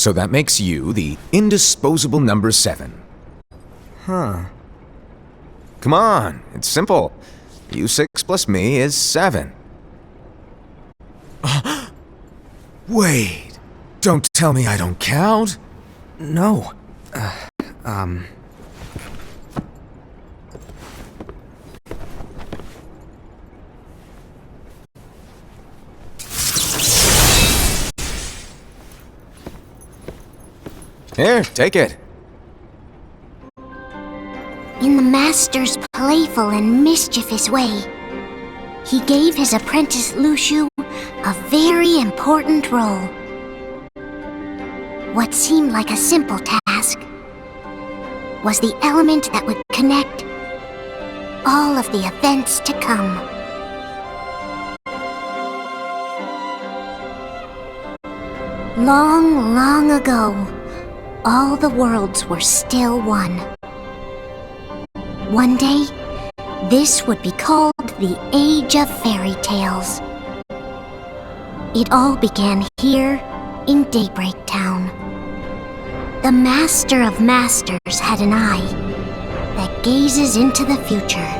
So that makes you the indisposable number 7. Huh. Come on, it's simple. U6 plus me is 7. Wait, don't tell me I don't count. No. Here, take it. In the Master's playful and mischievous way, he gave his apprentice Luxu a very important role. What seemed like a simple task was the element that would connect all of the events to come. Long, long ago, all the worlds were still one. One day, this would be called the Age of Fairy Tales. It all began here in Daybreak Town. The Master of Masters had an eye that gazes into the future.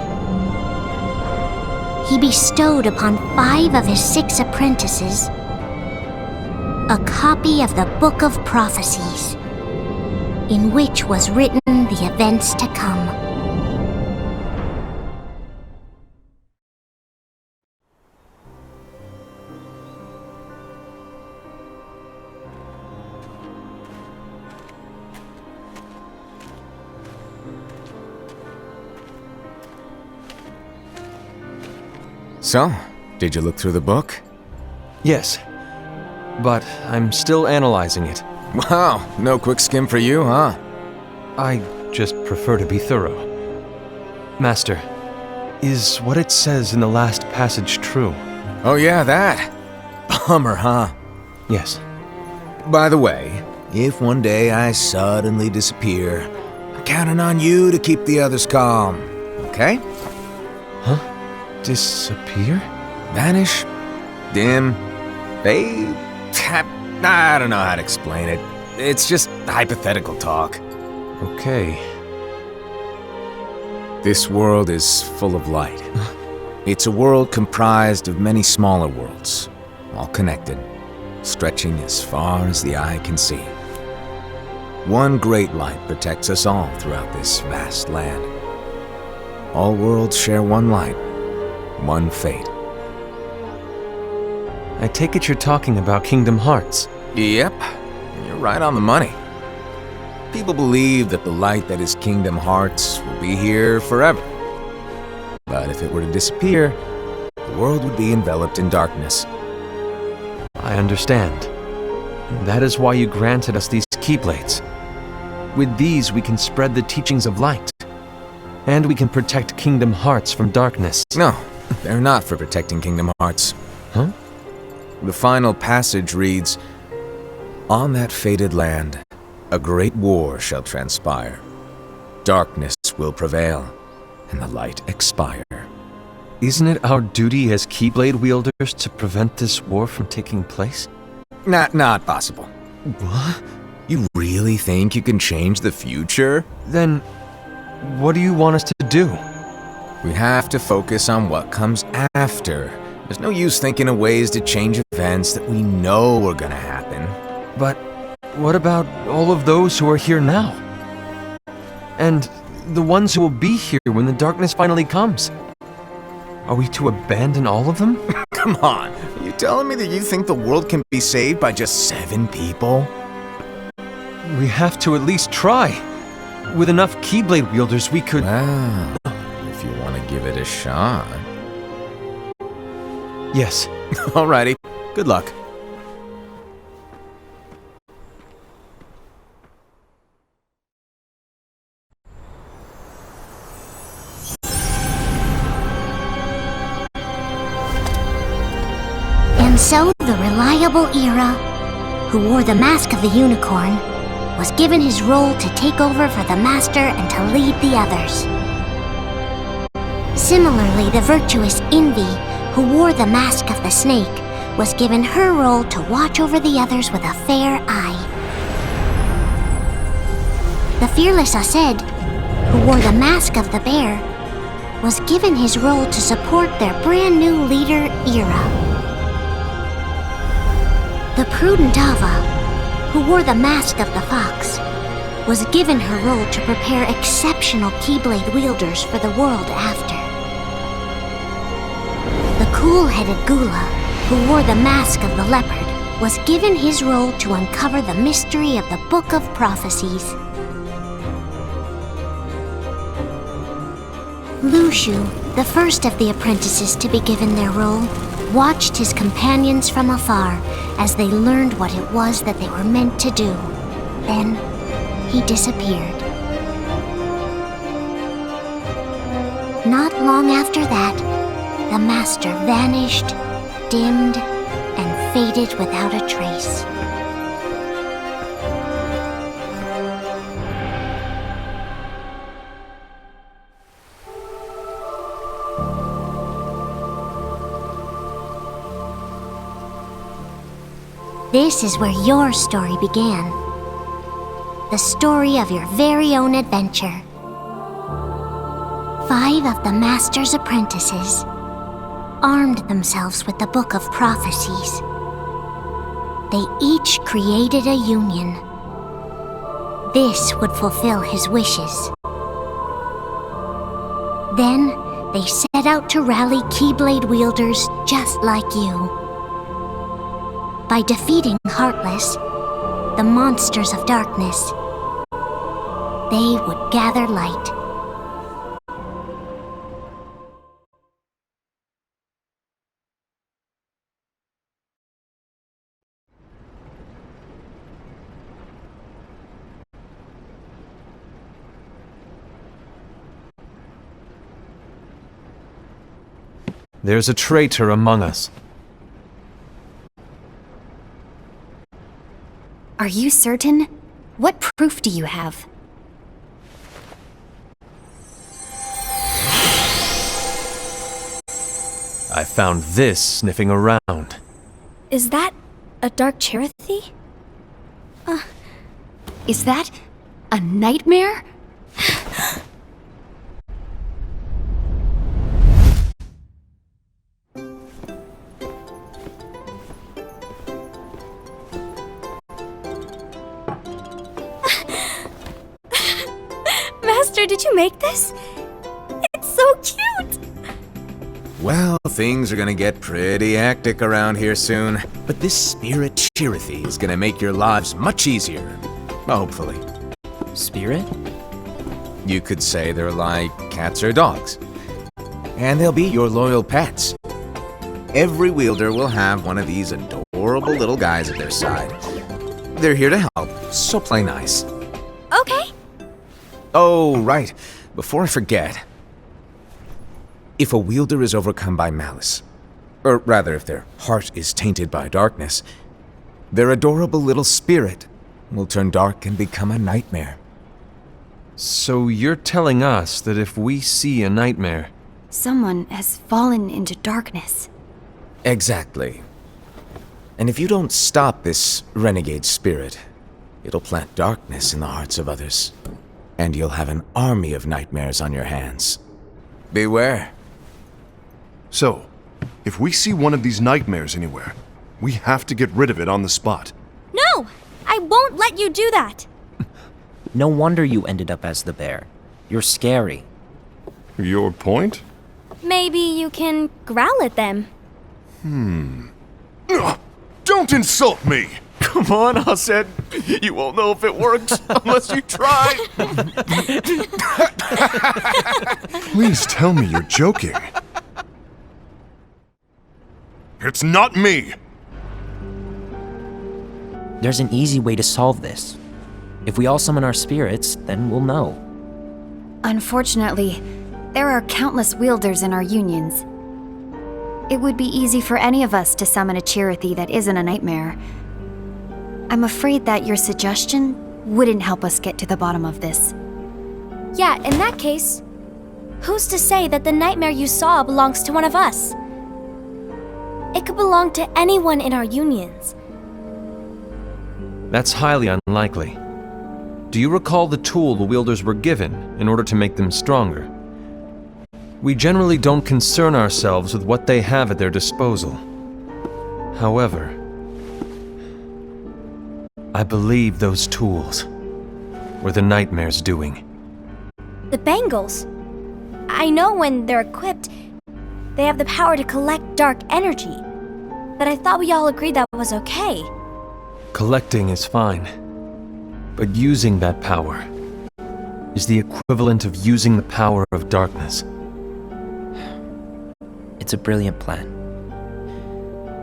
He bestowed upon 5 of his 6 apprentices a copy of the Book of Prophecies, in which was written the events to come. So, did you look through the book? Yes. But I'm still analyzing it. Wow, no quick skim for you, huh? I just prefer to be thorough. Master, is what it says in the last passage true? Oh yeah, that. Bummer, huh? Yes. By the way, if one day I suddenly disappear, I'm counting on you to keep the others calm, okay? Huh? Disappear? Vanish? Dim? Fade? I don't know how to explain it. It's just hypothetical talk. Okay. This world is full of light. It's a world comprised of many smaller worlds, all connected, stretching as far as the eye can see. One great light protects us all throughout this vast land. All worlds share one light, one fate. I take it you're talking about Kingdom Hearts. Yep, you're right on the money. People believe that the light that is Kingdom Hearts will be here forever. But if it were to disappear, the world would be enveloped in darkness. I understand. That is why you granted us these Keyblades. With these we can spread the teachings of light. And we can protect Kingdom Hearts from darkness. No, they're not for protecting Kingdom Hearts. Huh? The final passage reads, "On that fated land, a great war shall transpire. Darkness will prevail, and the light expire." Isn't it our duty as Keyblade wielders to prevent this war from taking place? Not possible. What? You really think you can change the future? Then, what do you want us to do? We have to focus on what comes after. There's no use thinking of ways to change events that we know are gonna happen. But what about all of those who are here now? And the ones who will be here when the darkness finally comes? Are we to abandon all of them? Come on, are you telling me that you think the world can be saved by just 7 people? We have to at least try. With enough Keyblade wielders, we could... Well, if you want to give it a shot. Yes. Alrighty, good luck. And so the reliable Ira, who wore the mask of the unicorn, was given his role to take over for the Master and to lead the others. Similarly, the virtuous Envy, who wore the mask of the snake, was given her role to watch over the others with a fair eye. The fearless Aced, who wore the mask of the bear, was given his role to support their brand new leader, Ira. The prudent Ava, who wore the mask of the fox, was given her role to prepare exceptional Keyblade wielders for the world after. The cool-headed Gula, who wore the mask of the leopard, was given his role to uncover the mystery of the Book of Prophecies. Lushu, the first of the apprentices to be given their role, watched his companions from afar as they learned what it was that they were meant to do. Then, he disappeared. Not long after that, the master vanished, dimmed, and faded without a trace. This is where your story began. The story of your very own adventure. 5 of the Master's apprentices armed themselves with the Book of Prophecies. They each created a union. This would fulfill his wishes. Then, they set out to rally Keyblade wielders just like you. By defeating Heartless, the monsters of darkness, they would gather light. There's a traitor among us. Are you certain? What proof do you have? I found this sniffing around. Is that a Dark Chirithy? Is that a nightmare? Master, did you make this? It's so cute! Well, things are gonna get pretty hectic around here soon. But this Spirit Chirithy is gonna make your lives much easier. Hopefully. Spirit? You could say they're like cats or dogs. And they'll be your loyal pets. Every wielder will have one of these adorable little guys at their side. They're here to help, so play nice. Okay. Oh, right. Before I forget. If a wielder is overcome by malice, or rather if their heart is tainted by darkness, their adorable little spirit will turn dark and become a nightmare. So you're telling us that if we see a nightmare... Someone has fallen into darkness. Exactly. And if you don't stop this renegade spirit, it'll plant darkness in the hearts of others. And you'll have an army of nightmares on your hands. Beware. So, if we see one of these nightmares anywhere, we have to get rid of it on the spot. No! I won't let you do that! No wonder you ended up as the bear. You're scary. Your point? Maybe you can growl at them. Ugh, don't insult me! Come on, Aced. You won't know if it works unless you try. Please tell me you're joking. It's not me! There's an easy way to solve this. If we all summon our spirits, then we'll know. Unfortunately, there are countless wielders in our unions. It would be easy for any of us to summon a Chirithy that isn't a nightmare. I'm afraid that your suggestion wouldn't help us get to the bottom of this. Yeah, in that case, who's to say that the nightmare you saw belongs to one of us? It could belong to anyone in our unions. That's highly unlikely. Do you recall the tool the wielders were given in order to make them stronger? We generally don't concern ourselves with what they have at their disposal. However, I believe those tools were the Nightmare's doing. The bangles. I know when they're equipped, they have the power to collect dark energy. But I thought we all agreed that was okay. Collecting is fine, but using that power is the equivalent of using the power of darkness. It's a brilliant plan.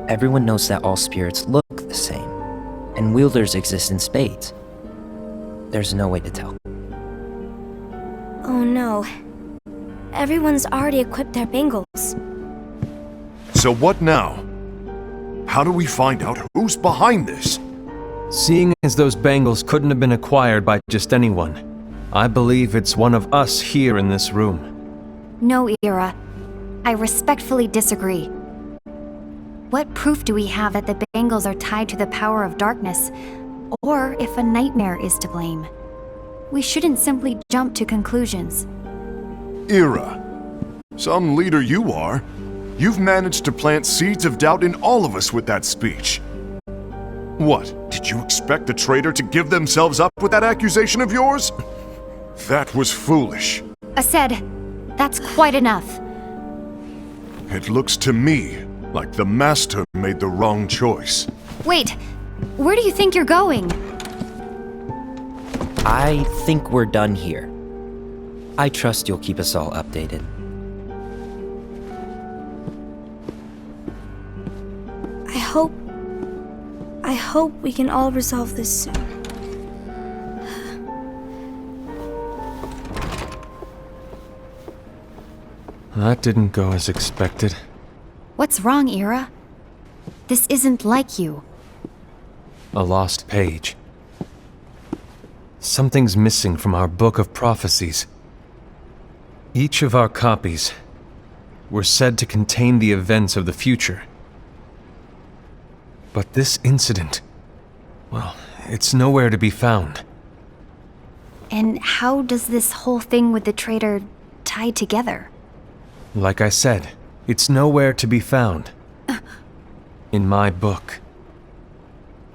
Everyone knows that all spirits look the same, and wielders exist in spades. There's no way to tell. Oh no. Everyone's already equipped their bangles. So what now? How do we find out who's behind this? Seeing as those bangles couldn't have been acquired by just anyone, I believe it's one of us here in this room. No, Ira. I respectfully disagree. What proof do we have that the bangles are tied to the power of darkness, or if a nightmare is to blame? We shouldn't simply jump to conclusions. Ira, some leader you are. You've managed to plant seeds of doubt in all of us with that speech. What, did you expect the traitor to give themselves up with that accusation of yours? That was foolish. Aced, that's quite enough. It looks to me like the Master made the wrong choice. Wait, where do you think you're going? I think we're done here. I trust you'll keep us all updated. I hope we can all resolve this soon. That didn't go as expected. What's wrong, Ira? This isn't like you. A lost page. Something's missing from our book of prophecies. Each of our copies were said to contain the events of the future. But this incident, well, it's nowhere to be found. And how does this whole thing with the traitor tie together? Like I said, it's nowhere to be found. In my book.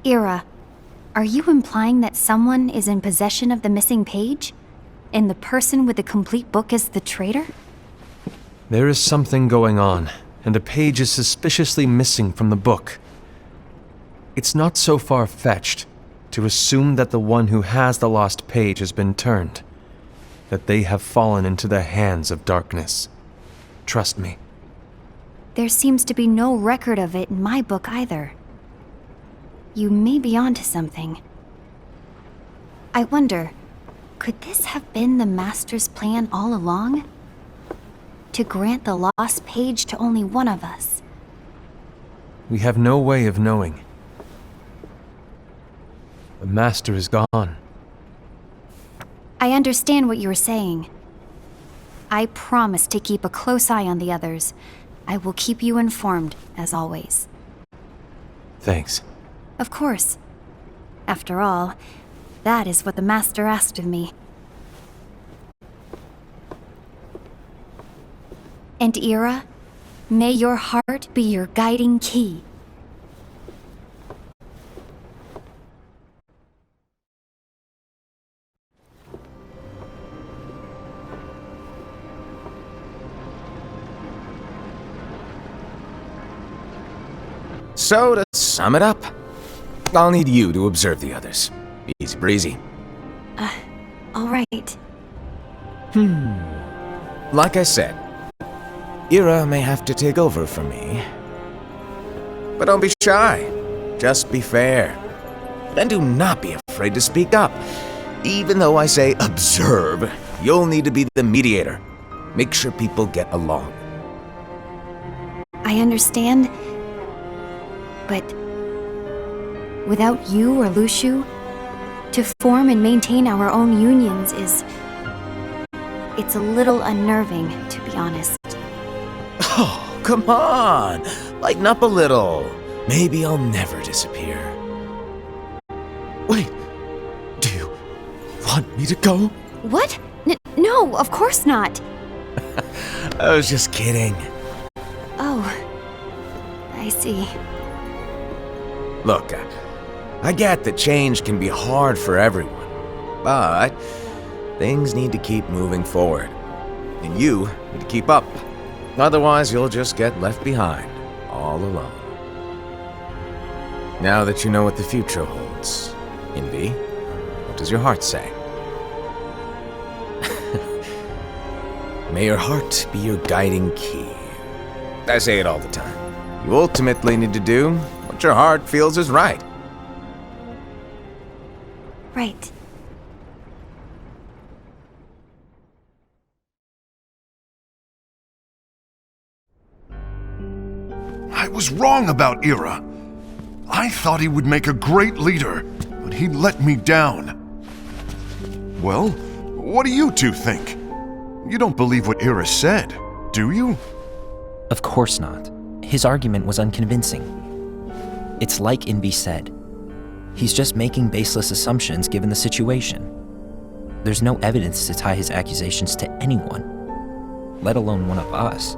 Ira, are you implying that someone is in possession of the missing page? And the person with the complete book is the traitor? There is something going on, and a page is suspiciously missing from the book. It's not so far-fetched to assume that the one who has the lost page has been turned, that they have fallen into the hands of darkness. Trust me. There seems to be no record of it in my book either. You may be onto something. I wonder, could this have been the Master's plan all along? To grant the lost page to only one of us? We have no way of knowing. The Master is gone. I understand what you were saying. I promise to keep a close eye on the others. I will keep you informed, as always. Thanks. Of course. After all, that is what the Master asked of me. And Ira, may your heart be your guiding key. So, to sum it up, I'll need you to observe the others. Easy breezy. All right. Like I said, Ira may have to take over for me. But don't be shy. Just be fair. And do not be afraid to speak up. Even though I say observe, you'll need to be the mediator. Make sure people get along. I understand. But without you or Luxu, to form and maintain our own unions it's a little unnerving, to be honest. Oh, come on! Lighten up a little. Maybe I'll never disappear. Wait, do you want me to go? What? No, of course not. I was just kidding. Oh, I see. Look, I get that change can be hard for everyone, but things need to keep moving forward. And you need to keep up. Otherwise, you'll just get left behind, all alone. Now that you know what the future holds, Envy, what does your heart say? May your heart be your guiding key. I say it all the time. You ultimately need to do what your heart feels is right. Right. I was wrong about Ira. I thought he would make a great leader, but he let me down. Well, what do you two think? You don't believe what Ira said, do you? Of course not. His argument was unconvincing. It's like Envy said. He's just making baseless assumptions given the situation. There's no evidence to tie his accusations to anyone, let alone one of us.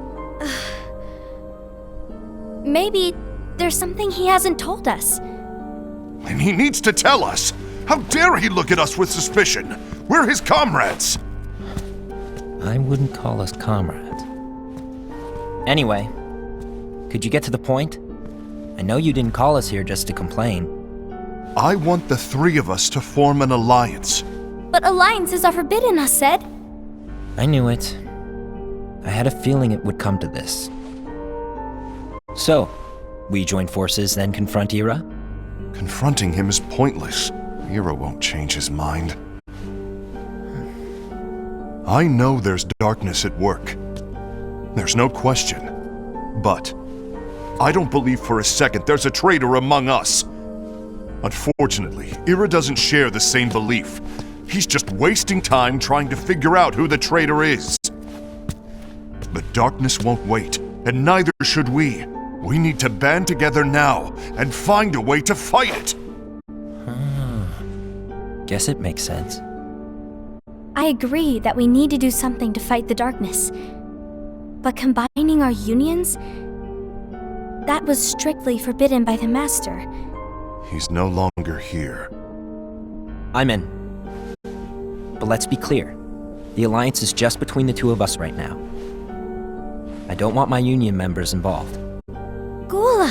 Maybe there's something he hasn't told us. And he needs to tell us. How dare he look at us with suspicion? We're his comrades. I wouldn't call us comrades. Anyway, could you get to the point? I know you didn't call us here just to complain. I want the three of us to form an alliance. But alliances are forbidden, us said. I knew it. I had a feeling it would come to this. So, we join forces, then confront Ira? Confronting him is pointless. Ira won't change his mind. I know there's darkness at work. There's no question. But I don't believe for a second there's a traitor among us. Unfortunately, Ira doesn't share the same belief. He's just wasting time trying to figure out who the traitor is. But darkness won't wait, and neither should we. We need to band together now and find a way to fight it. Guess it makes sense. I agree that we need to do something to fight the darkness. But combining our unions? That was strictly forbidden by the Master. He's no longer here. I'm in. But let's be clear. The alliance is just between the two of us right now. I don't want my union members involved. Gula!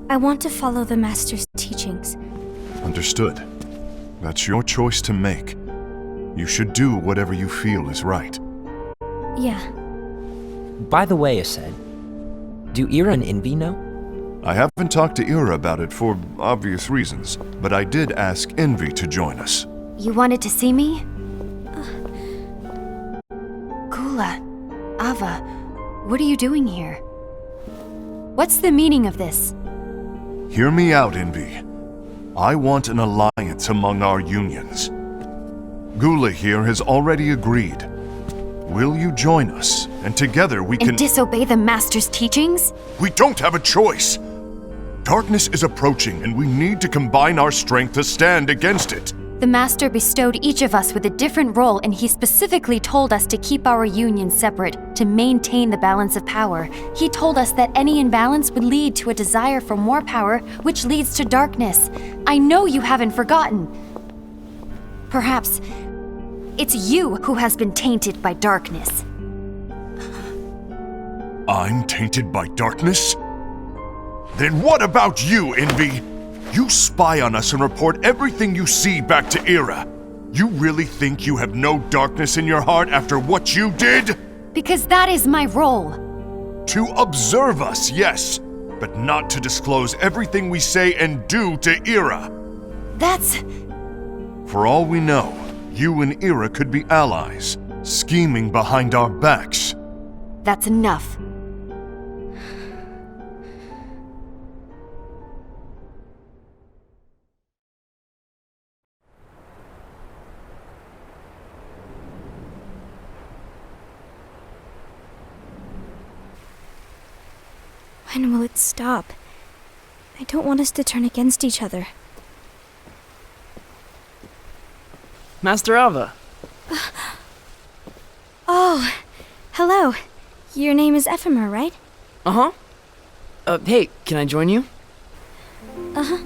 I want to follow the Master's teachings. Understood. That's your choice to make. You should do whatever you feel is right. Yeah. By the way, Aced, do Ira and Envy know? I haven't talked to Ira about it for obvious reasons, but I did ask Envy to join us. You wanted to see me? Gula, Ava, what are you doing here? What's the meaning of this? Hear me out, Envy. I want an alliance among our unions. Gula here has already agreed. Will you join us, and together we can— And disobey the Master's teachings? We don't have a choice! Darkness is approaching, and we need to combine our strength to stand against it. The Master bestowed each of us with a different role, and he specifically told us to keep our union separate, to maintain the balance of power. He told us that any imbalance would lead to a desire for more power, which leads to darkness. I know you haven't forgotten. Perhaps it's you who has been tainted by darkness. I'm tainted by darkness? Then what about you, Envy? You spy on us and report everything you see back to Ira. You really think you have no darkness in your heart after what you did? Because that is my role. To observe us, yes, but not to disclose everything we say and do to Ira. That's... For all we know, you and Ira could be allies, scheming behind our backs. That's enough. When will it stop? I don't want us to turn against each other. Master Alva. Oh, hello. Your name is Ephemer, right? Uh-huh. Hey, can I join you? Uh-huh.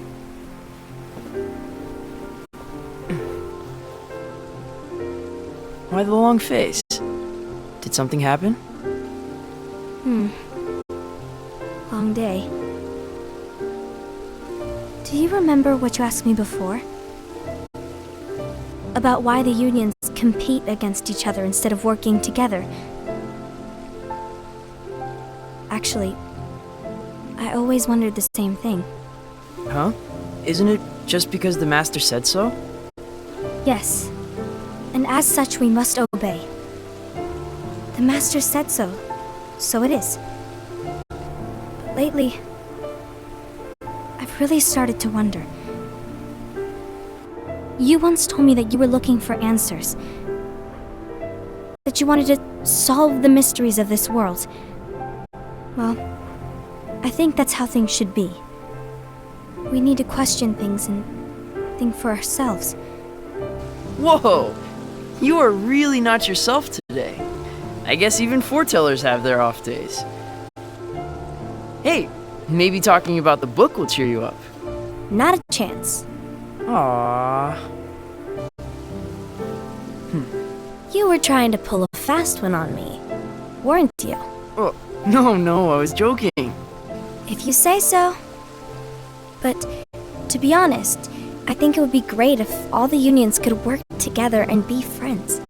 Why the long face? Did something happen? Long day. Do you remember what you asked me before? About why the unions compete against each other instead of working together. Actually, I always wondered the same thing. Huh? Isn't it just because the Master said so? Yes, and as such we must obey. The Master said so, so it is. But lately, I've really started to wonder. You once told me that you were looking for answers. That you wanted to solve the mysteries of this world. Well, I think that's how things should be. We need to question things and think for ourselves. Whoa! You are really not yourself today. I guess even foretellers have their off days. Hey, maybe talking about the book will cheer you up. Not a chance. Aww. You were trying to pull a fast one on me, weren't you? Oh, no, I was joking. If you say so. But, to be honest, I think it would be great if all the unions could work together and be friends.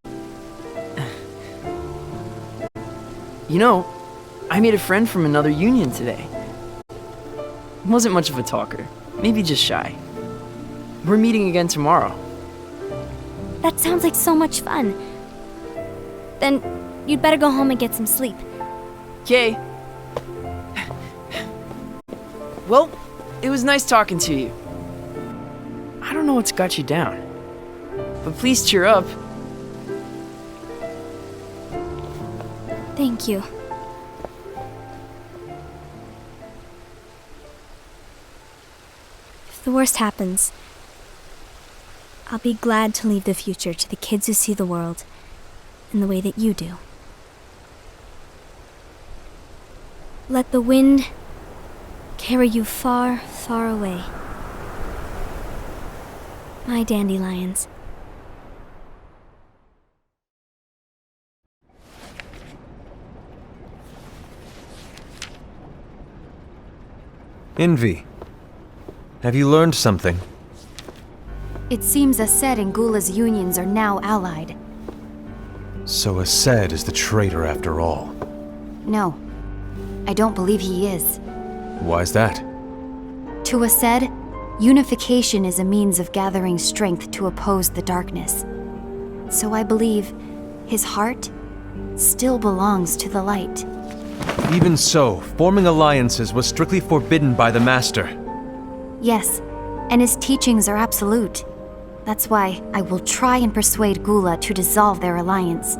You know, I made a friend from another union today. Wasn't much of a talker, maybe just shy. We're meeting again tomorrow. That sounds like so much fun. Then, you'd better go home and get some sleep. Okay. Well, it was nice talking to you. I don't know what's got you down, but please cheer up. Thank you. If the worst happens, I'll be glad to leave the future to the kids who see the world in the way that you do. Let the wind carry you far, far away. My dandelions. Envy. Have you learned something? It seems Aced and Gula's unions are now allied. So Aced is the traitor after all. No, I don't believe he is. Why's that? To Aced, unification is a means of gathering strength to oppose the darkness. So I believe his heart still belongs to the light. Even so, forming alliances was strictly forbidden by the Master. Yes, and his teachings are absolute. That's why I will try and persuade Gula to dissolve their alliance.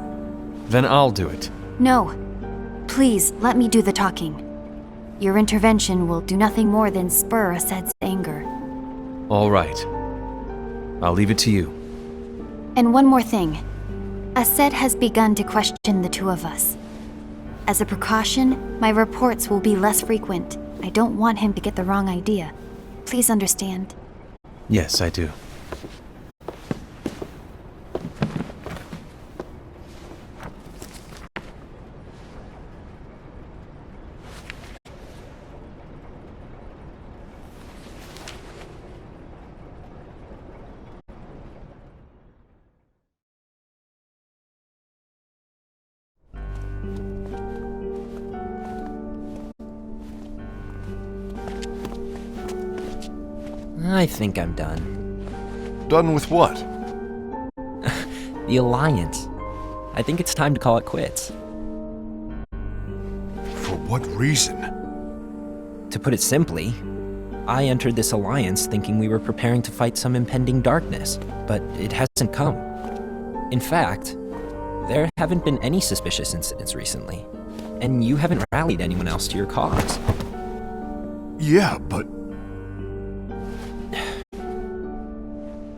Then I'll do it. No. Please, let me do the talking. Your intervention will do nothing more than spur Aced's anger. All right. I'll leave it to you. And one more thing. Aced has begun to question the two of us. As a precaution, my reports will be less frequent. I don't want him to get the wrong idea. Please understand. Yes, I do. I think I'm done. Done with what? The Alliance. I think it's time to call it quits. For what reason? To put it simply, I entered this alliance thinking we were preparing to fight some impending darkness, but it hasn't come. In fact, there haven't been any suspicious incidents recently, and you haven't rallied anyone else to your cause. Yeah, but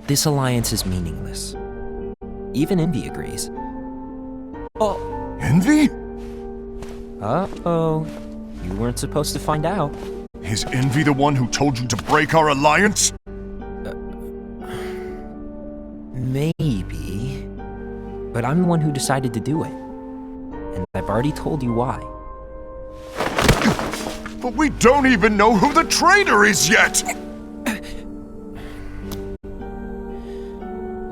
This alliance is meaningless. Even Envy agrees. Oh. Envy? Uh-oh. You weren't supposed to find out. Is Envy the one who told you to break our alliance? Maybe. But I'm the one who decided to do it. And I've already told you why. But we don't even know who the traitor is yet!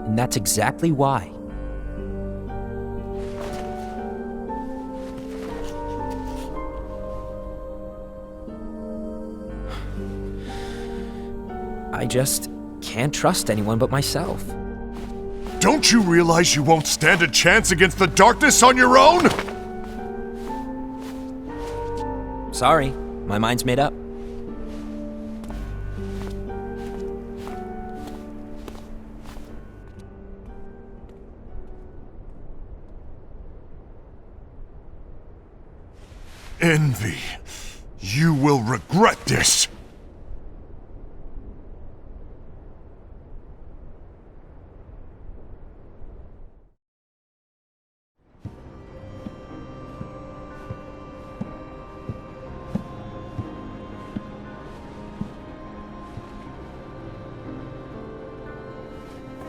And that's exactly why. I just can't trust anyone but myself. Don't you realize you won't stand a chance against the darkness on your own? Sorry, my mind's made up. Envy, you will regret this.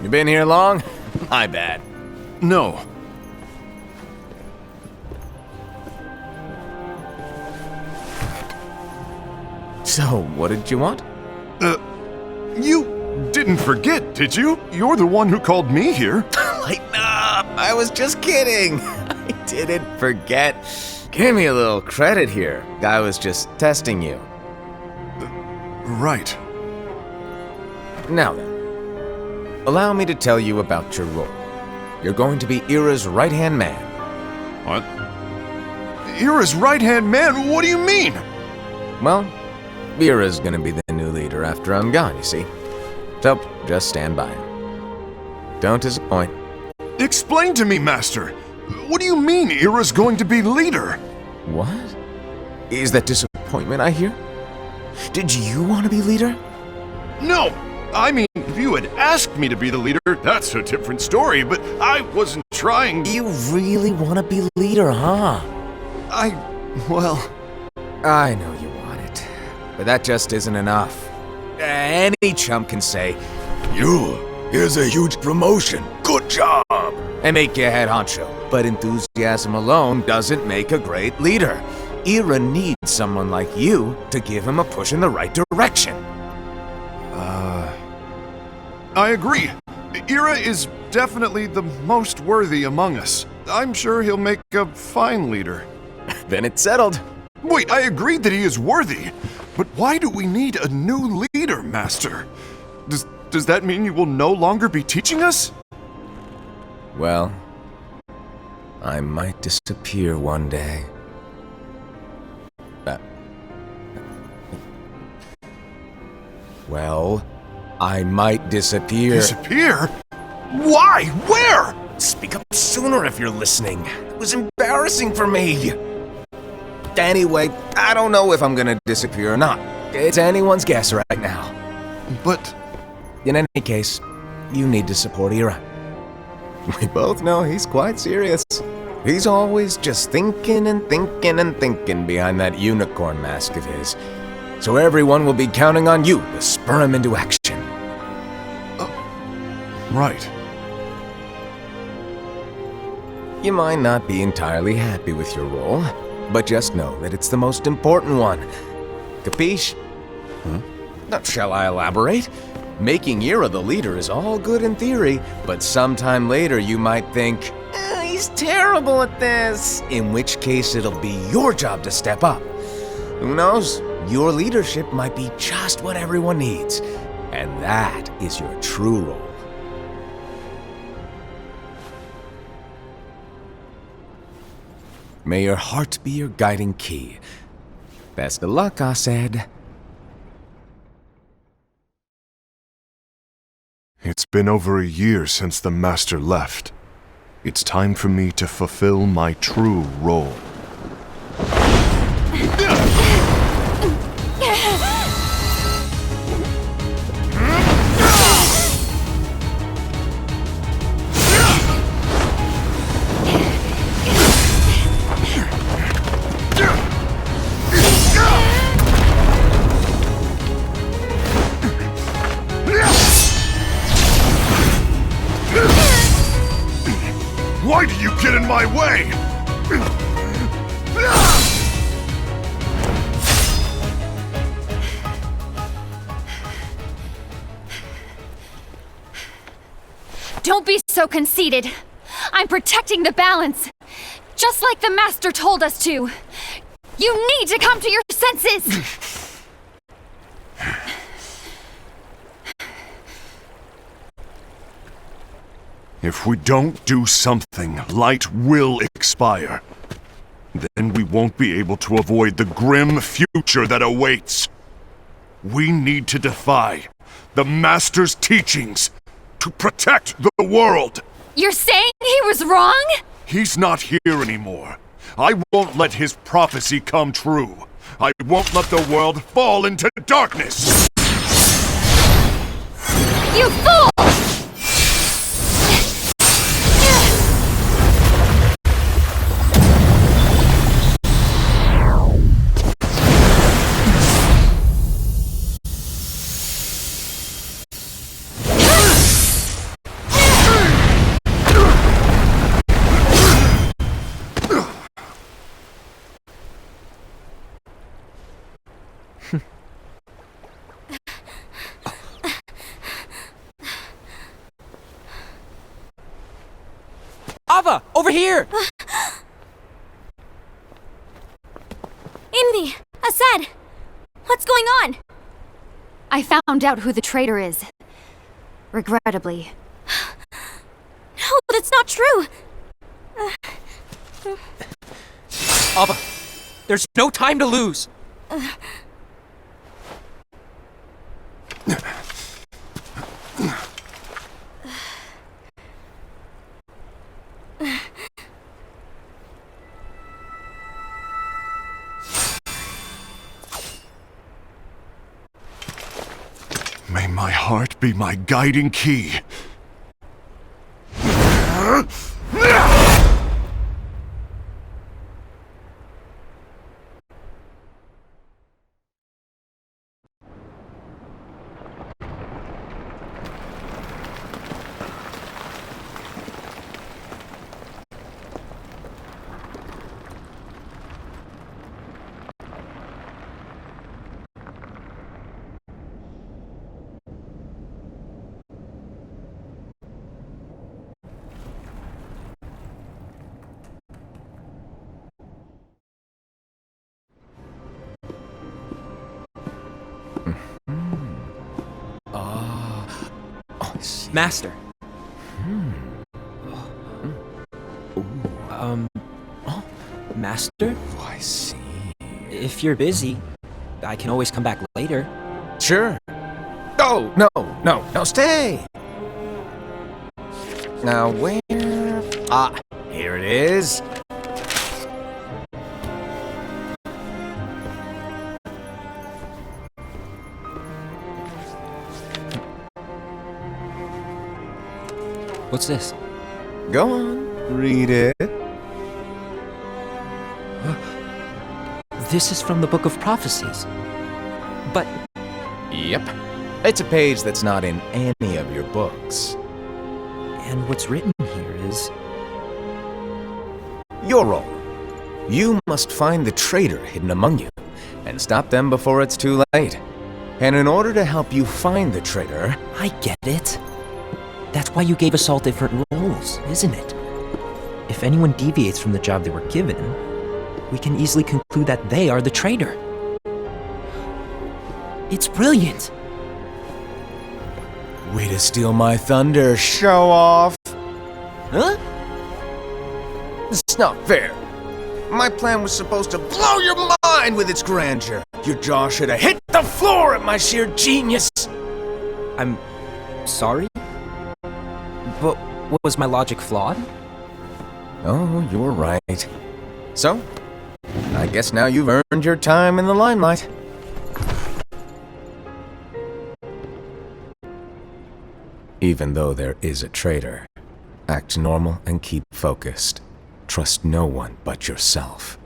You been here long? My bad. No. So, what did you want? You didn't forget, did you? You're the one who called me here. Lighten up! I was just kidding. I didn't forget. Give me a little credit here. I was just testing you. Right. Now then, allow me to tell you about your role. You're going to be Ira's right-hand man. What? Ira's right-hand man? What do you mean? Well, Ira's gonna be the new leader after I'm gone, you see. So, just stand by. Don't disappoint. Explain to me, Master. What do you mean Ira's going to be leader? What? Is that disappointment I hear? Did you want to be leader? No! I mean, if you had asked me to be the leader, that's a different story, but I wasn't trying. You really want to be leader, huh? Well... I know you want it, but that just isn't enough. Any chump can say, here's a huge promotion, good job, and make you head honcho. But enthusiasm alone doesn't make a great leader. Ira needs someone like you to give him a push in the right direction. I agree. Ira is definitely the most worthy among us. I'm sure he'll make a fine leader. Then it's settled. Wait, I agree that he is worthy, but why do we need a new leader, Master? Does that mean you will no longer be teaching us? Well, I might disappear one day. Well, I might disappear. Disappear? Why? Where? Speak up sooner if you're listening. It was embarrassing for me. Anyway, I don't know if I'm gonna disappear or not. It's anyone's guess right now. But... In any case, you need to support Ira. We both know he's quite serious. He's always just thinking and thinking and thinking behind that unicorn mask of his. So everyone will be counting on you to spur him into action. Right. You might not be entirely happy with your role, but just know that it's the most important one. Capiche? Now, shall I elaborate? Making Ira the leader is all good in theory, but sometime later you might think, he's terrible at this, in which case it'll be your job to step up. Who knows? Your leadership might be just what everyone needs, and that is your true role. May your heart be your guiding key. Best of luck, Asaad. It's been over a year since the Master left. It's time for me to fulfill my true role. Why do you get in my way? Don't be so conceited. I'm protecting the balance. Just like the Master told us to. You need to come to your senses! If we don't do something, light will expire. Then we won't be able to avoid the grim future that awaits. We need to defy the Master's teachings to protect the world. You're saying he was wrong? He's not here anymore. I won't let his prophecy come true. I won't let the world fall into darkness. You fool! Ava, over here! Invi! Assad! What's going on? I found out who the traitor is. Regrettably. No, that's not true! Ava, there's no time to lose! May my heart be my guiding key. Master. Master? Oh, I see. If you're busy, I can always come back later. Sure. Oh, no, stay! Now, where... Ah, here it is. What's this? Go on, read it. This is from the Book of Prophecies. But Yep. It's a page that's not in any of your books. and what's written here is Your role. You must find the traitor hidden among you, and stop them before it's too late. And in order to help you find the traitor... I get it. That's why you gave us all different roles, isn't it? If anyone deviates from the job they were given, we can easily conclude that they are the traitor. It's brilliant! Way to steal my thunder, show off! Huh? This is not fair. My plan was supposed to blow your mind with its grandeur. Your jaw should have hit the floor at my sheer genius. I'm sorry? But was my logic flawed? Oh, you're right. So, I guess now you've earned your time in the limelight. Even though there is a traitor, act normal and keep focused. Trust no one but yourself.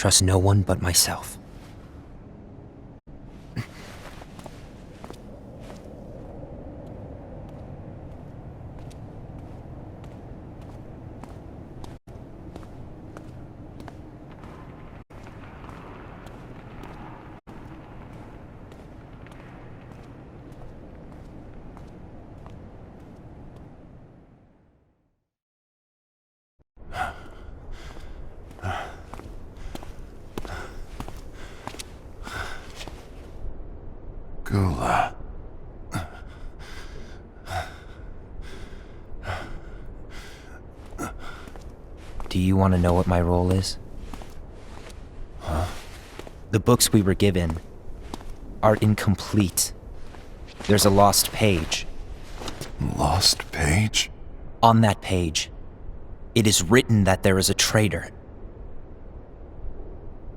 trust no one but myself. Gula. Do you want to know what my role is? Huh? The books we were given are incomplete. There's a lost page. Lost page? On that page, it is written that there is a traitor.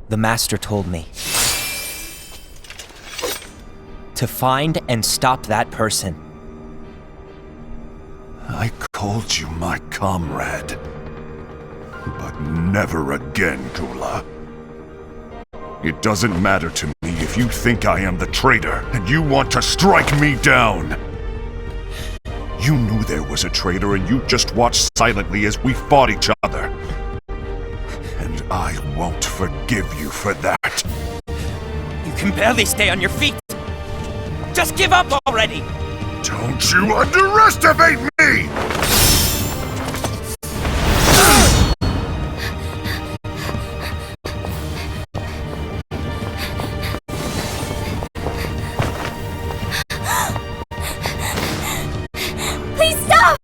The Master told me to find and stop that person. I called you my comrade. But never again, Gula. It doesn't matter to me if you think I am the traitor and you want to strike me down. You knew there was a traitor and you just watched silently as we fought each other. And I won't forgive you for that. You can barely stay on your feet. Just give up already! Don't you underestimate me! Please stop!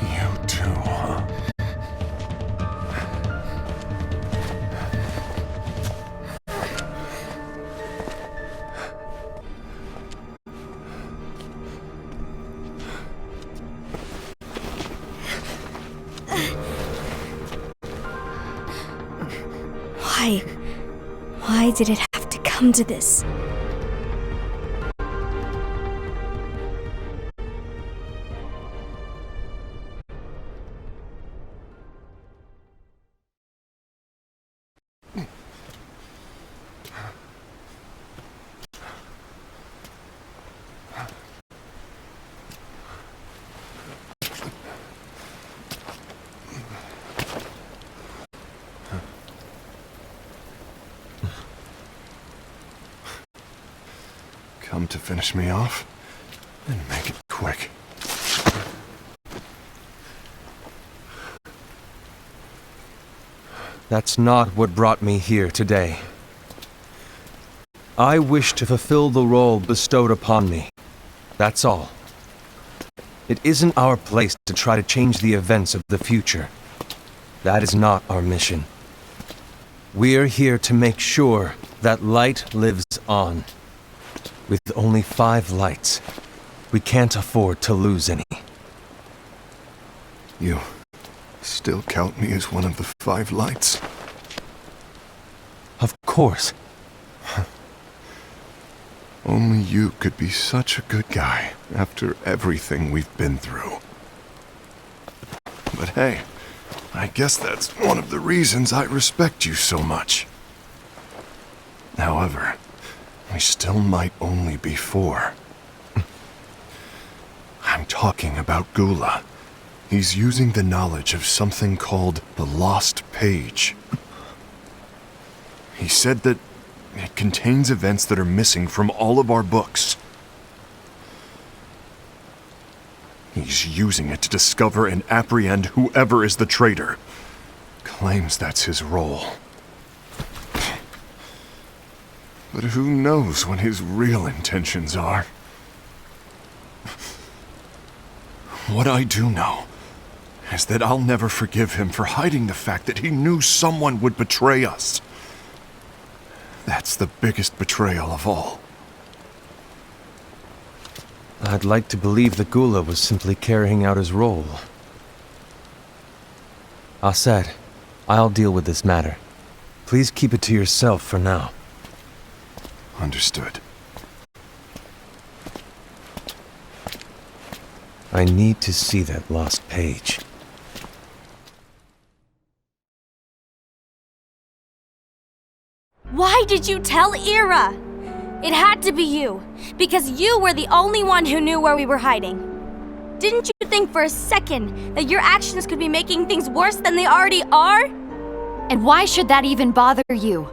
You too, huh? Why? Why did it have to come to this? Come to finish me off? Then make it quick. That's not what brought me here today. I wish to fulfill the role bestowed upon me. That's all. It isn't our place to try to change the events of the future. That is not our mission. We're here to make sure that light lives on. With only 5 lights, we can't afford to lose any. You still count me as one of the 5 lights? Of course. Only you could be such a good guy after everything we've been through. But hey, I guess that's one of the reasons I respect you so much. However, we still might only be 4. I'm talking about Gula. He's using the knowledge of something called the Lost Page. He said that it contains events that are missing from all of our books. He's using it to discover and apprehend whoever is the traitor. Claims that's his role. But who knows what his real intentions are? What I do know is that I'll never forgive him for hiding the fact that he knew someone would betray us. That's the biggest betrayal of all. I'd like to believe that Gula was simply carrying out his role. Aset, I'll deal with this matter. Please keep it to yourself for now. Understood. I need to see that lost page. Why did you tell Ira? It had to be you, because you were the only one who knew where we were hiding. Didn't you think for a second that your actions could be making things worse than they already are? And why should that even bother you?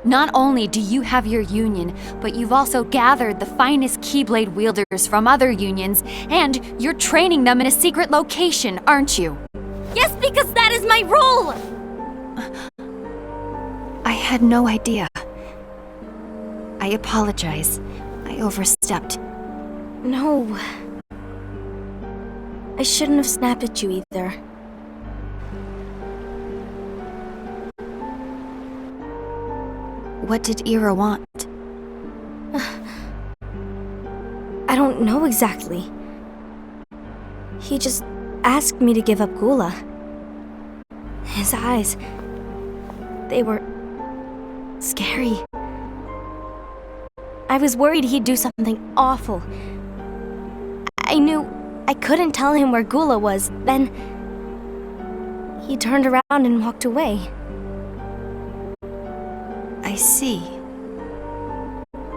Not only do you have your union, but you've also gathered the finest Keyblade wielders from other unions, and you're training them in a secret location, aren't you? Yes, because that is my role! I had no idea. I apologize. I overstepped. No. I shouldn't have snapped at you either. What did Ira want? I don't know exactly. He just asked me to give up Gula. His eyes, they were scary. I was worried he'd do something awful. I knew I couldn't tell him where Gula was. Then he turned around and walked away. I see.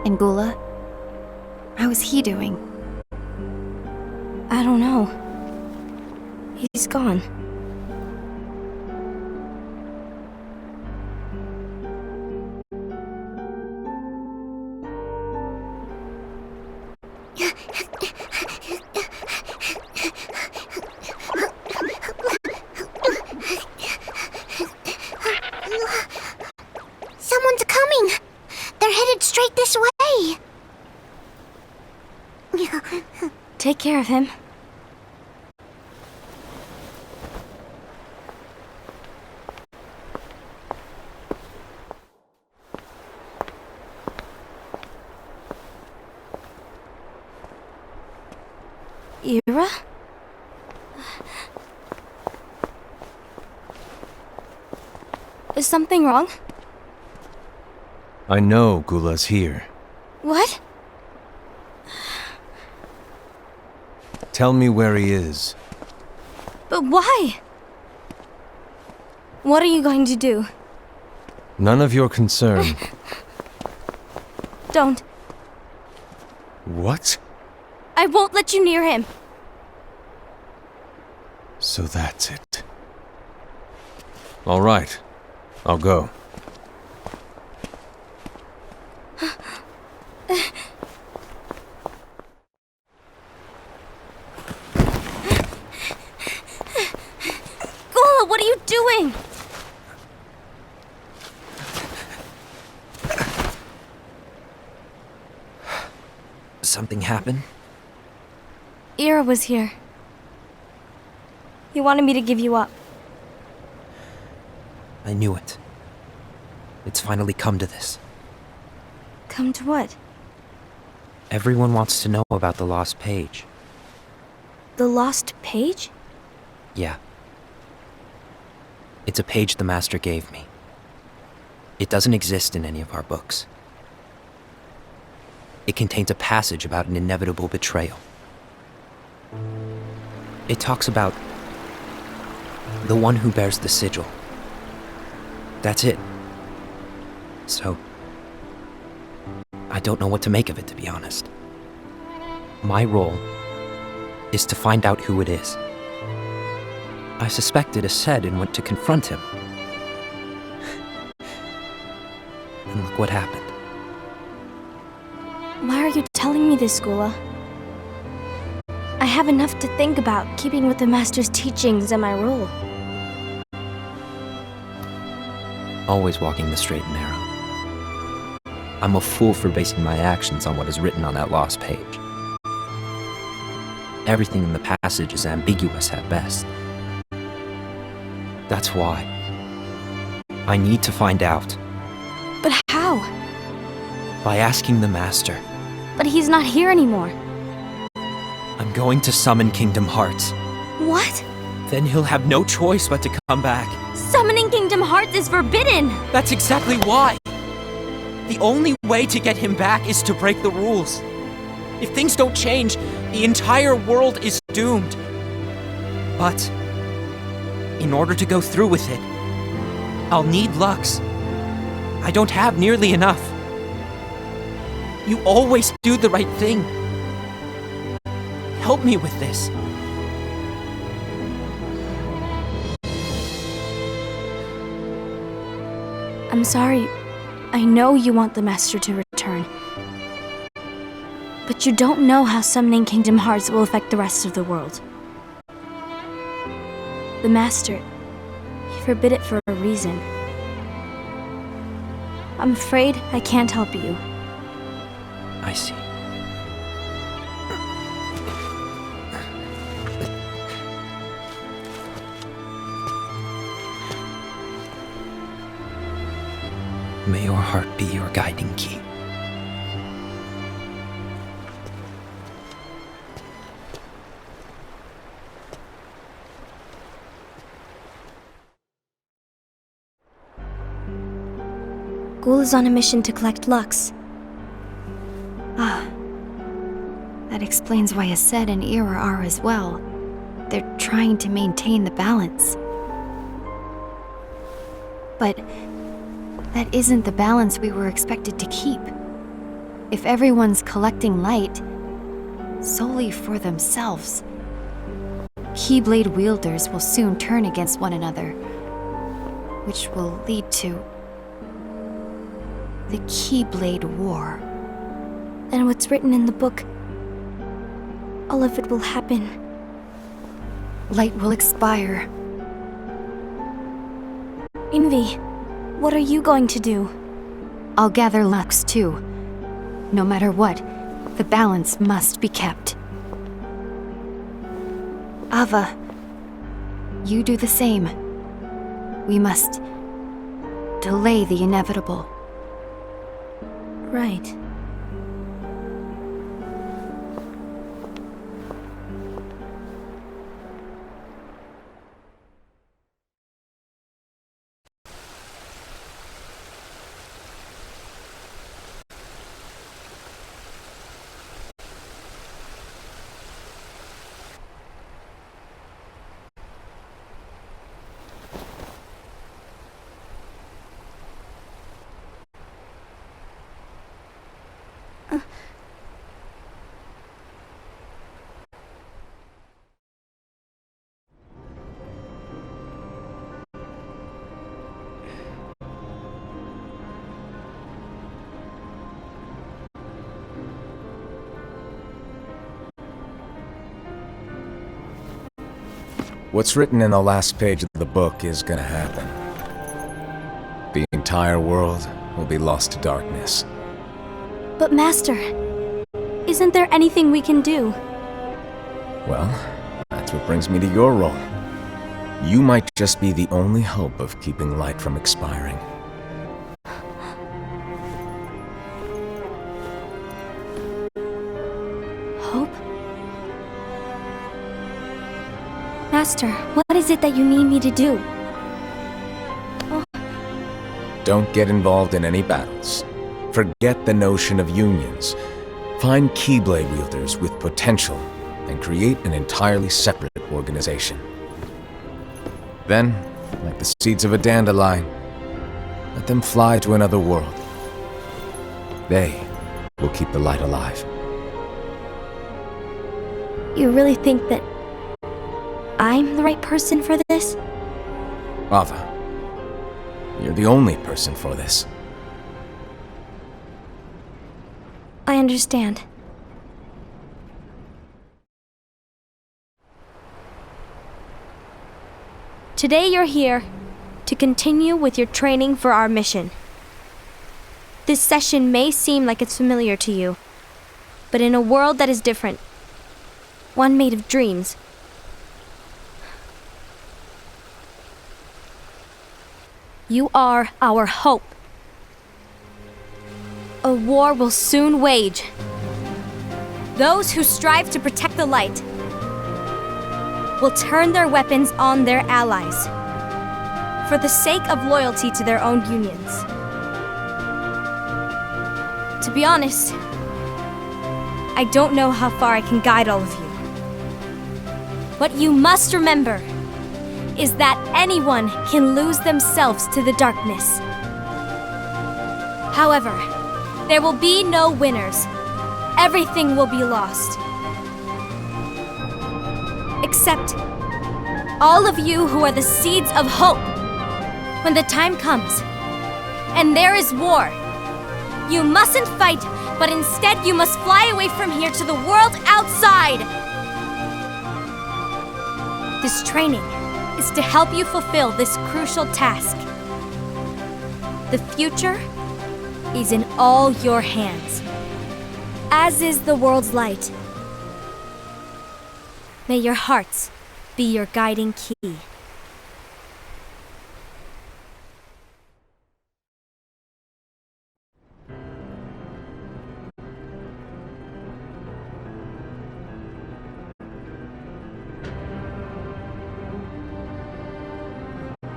And Gula? How is he doing? I don't know. He's gone. Someone's coming! They're headed straight this way! Take care of him. Ira? Is something wrong? I know Gula's here. What? Tell me where he is. But why? What are you going to do? None of your concern. Don't. What? I won't let you near him. So that's it. All right. I'll go. Gula, what are you doing? Something happened? Ira was here. He wanted me to give you up. I knew it. It's finally come to this. Come to what? Everyone wants to know about the lost page. The lost page? Yeah. It's a page the Master gave me. It doesn't exist in any of our books. It contains a passage about an inevitable betrayal. It talks about the one who bears the sigil. That's it. So, I don't know what to make of it, to be honest. My role is to find out who it is. I suspected Aced and went to confront him. And look what happened. Why are you telling me this, Gula? I have enough to think about, keeping with the Master's teachings and my role. Always walking the straight and narrow. I'm a fool for basing my actions on what is written on that lost page. Everything in the passage is ambiguous at best. That's why I need to find out. But how? By asking the Master. But he's not here anymore. I'm going to summon Kingdom Hearts. What? Then he'll have no choice but to come back. Summoning Kingdom Hearts is forbidden! That's exactly why! The only way to get him back is to break the rules. If things don't change, the entire world is doomed. But in order to go through with it, I'll need Lux. I don't have nearly enough. You always do the right thing. Help me with this. I'm sorry. I know you want the Master to return. But you don't know how summoning Kingdom Hearts will affect the rest of the world. The Master, he forbid it for a reason. I'm afraid I can't help you. I see. May your heart be your guiding key. Ghoul is on a mission to collect Lux. That explains why Aced and Ira are as well. They're trying to maintain the balance. But that isn't the balance we were expected to keep. If everyone's collecting light solely for themselves, Keyblade wielders will soon turn against one another, which will lead to the Keyblade War. And what's written in the book, all of it will happen. Light will expire. Envy, what are you going to do? I'll gather Lux too. No matter what, the balance must be kept. Ava, you do the same. We must delay the inevitable. Right. What's written in the last page of the book is gonna happen. The entire world will be lost to darkness. But Master, isn't there anything we can do? Well, that's what brings me to your role. You might just be the only hope of keeping light from expiring. Hope? Master, what is it that you need me to do? Don't get involved in any battles. Forget the notion of unions. Find Keyblade wielders with potential and create an entirely separate organization. Then, like the seeds of a dandelion, let them fly to another world. They will keep the light alive. You really think that I'm the right person for this? Ava, you're the only person for this. I understand. Today you're here to continue with your training for our mission. This session may seem like it's familiar to you, but in a world that is different, one made of dreams, you are our hope. A war will soon wage. Those who strive to protect the light will turn their weapons on their allies for the sake of loyalty to their own unions. To be honest, I don't know how far I can guide all of you. What you must remember is that anyone can lose themselves to the darkness. However, there will be no winners. Everything will be lost. Except all of you who are the seeds of hope. When the time comes, and there is war, you mustn't fight, but instead you must fly away from here to the world outside. This training is to help you fulfill this crucial task. The future is in all your hands, as is the world's light. May your hearts be your guiding key.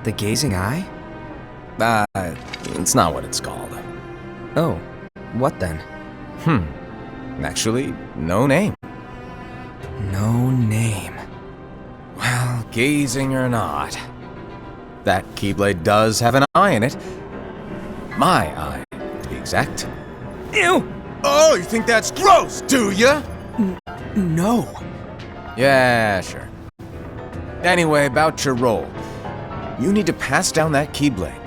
The gazing eye? It's not what it's called. Oh, what then? Actually, no name. No name. Well, gazing or not, that Keyblade does have an eye in it. My eye, to be exact. Ew! Oh, you think that's gross, do ya? No. Yeah, sure. Anyway, about your role. You need to pass down that Keyblade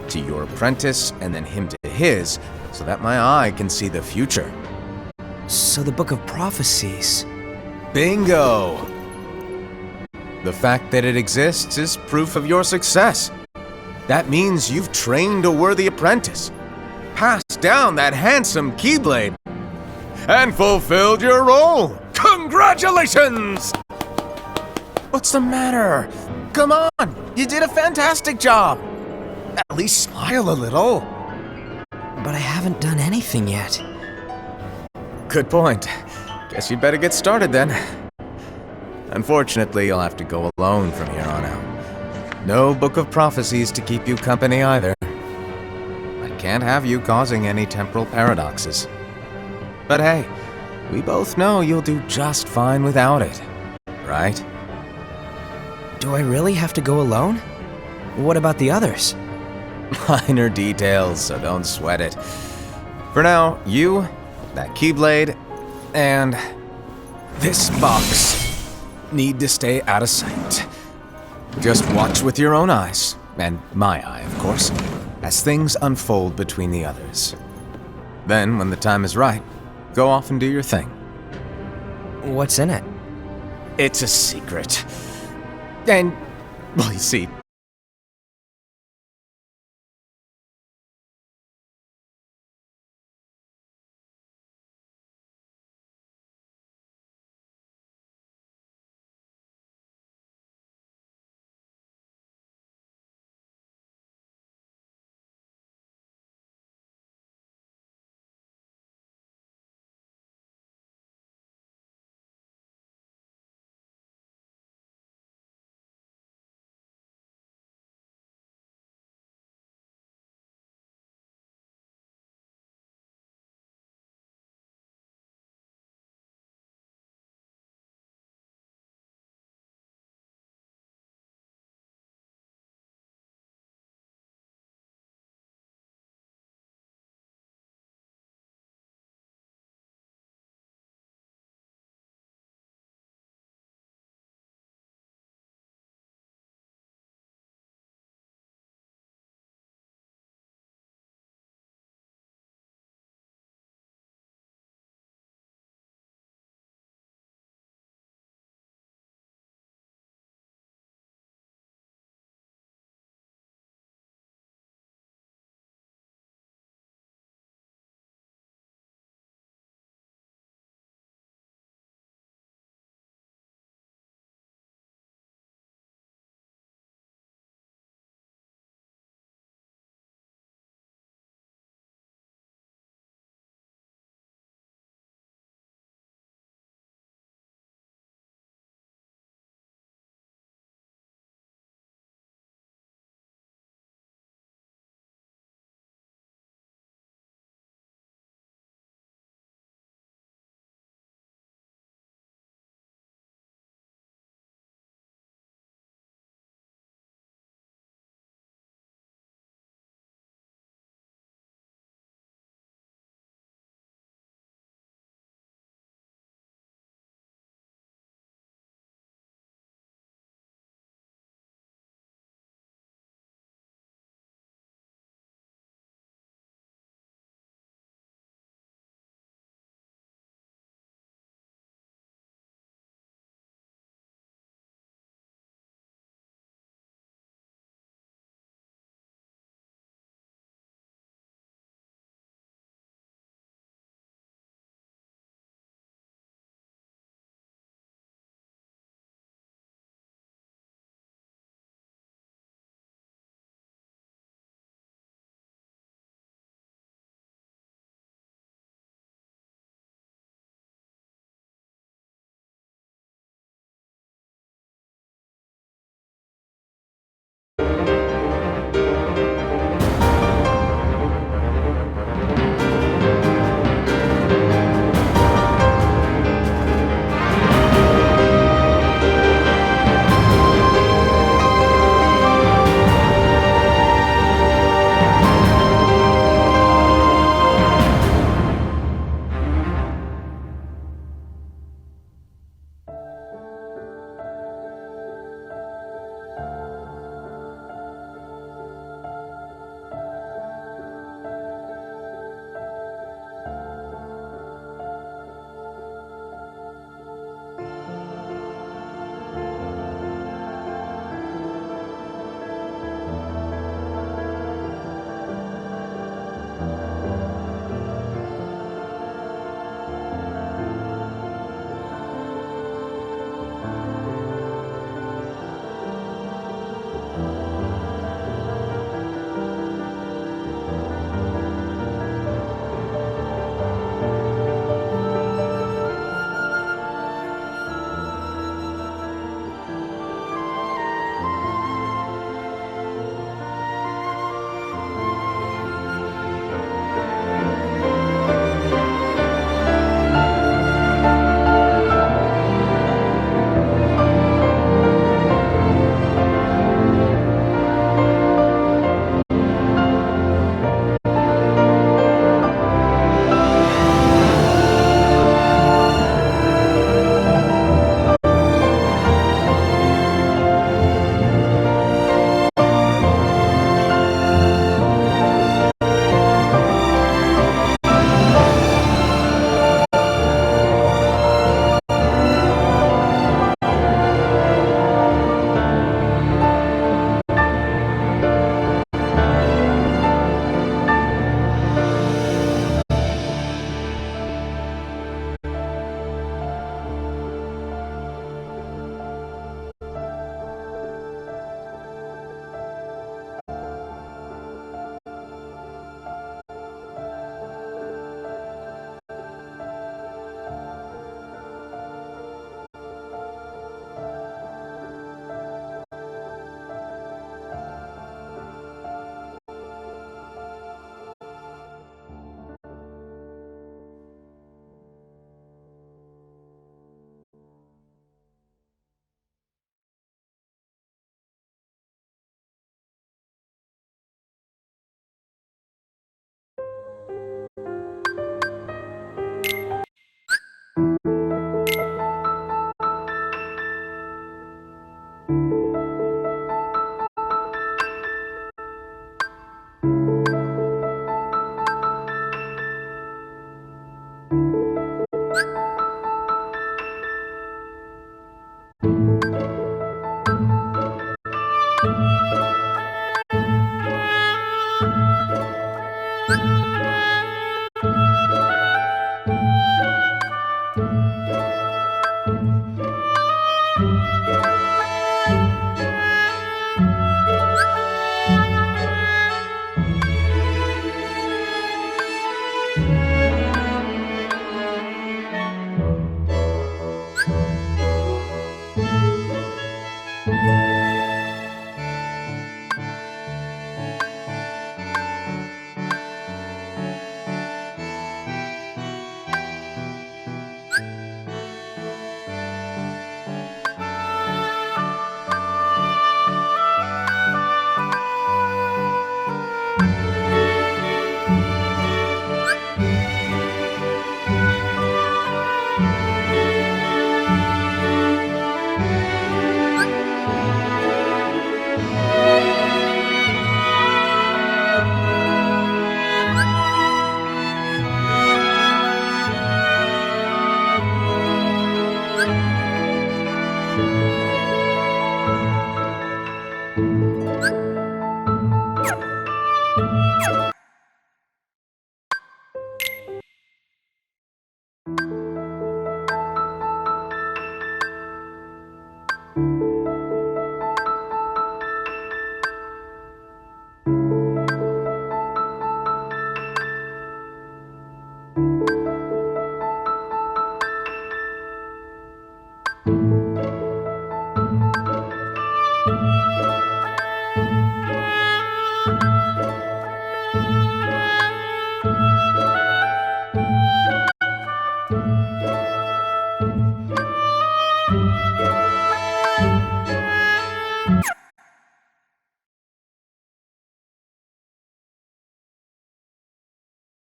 to your apprentice and then him to his, so that my eye can see the future. So the Book of Prophecies. Bingo! The fact that it exists is proof of your success. That means you've trained a worthy apprentice, passed down that handsome Keyblade, and fulfilled your role. Congratulations! What's the matter? Come on, you did a fantastic job. At least smile a little. But I haven't done anything yet. Good point. Guess you'd better get started then. Unfortunately, you'll have to go alone from here on out. No Book of Prophecies to keep you company either. I can't have you causing any temporal paradoxes. But hey, we both know you'll do just fine without it, right? Do I really have to go alone? What about the others? Minor details, so don't sweat it. For now, you, that Keyblade, and this box need to stay out of sight. Just watch with your own eyes, and my eye, of course, as things unfold between the others. Then, when the time is right, go off and do your thing. What's in it? It's a secret. And, well, you see,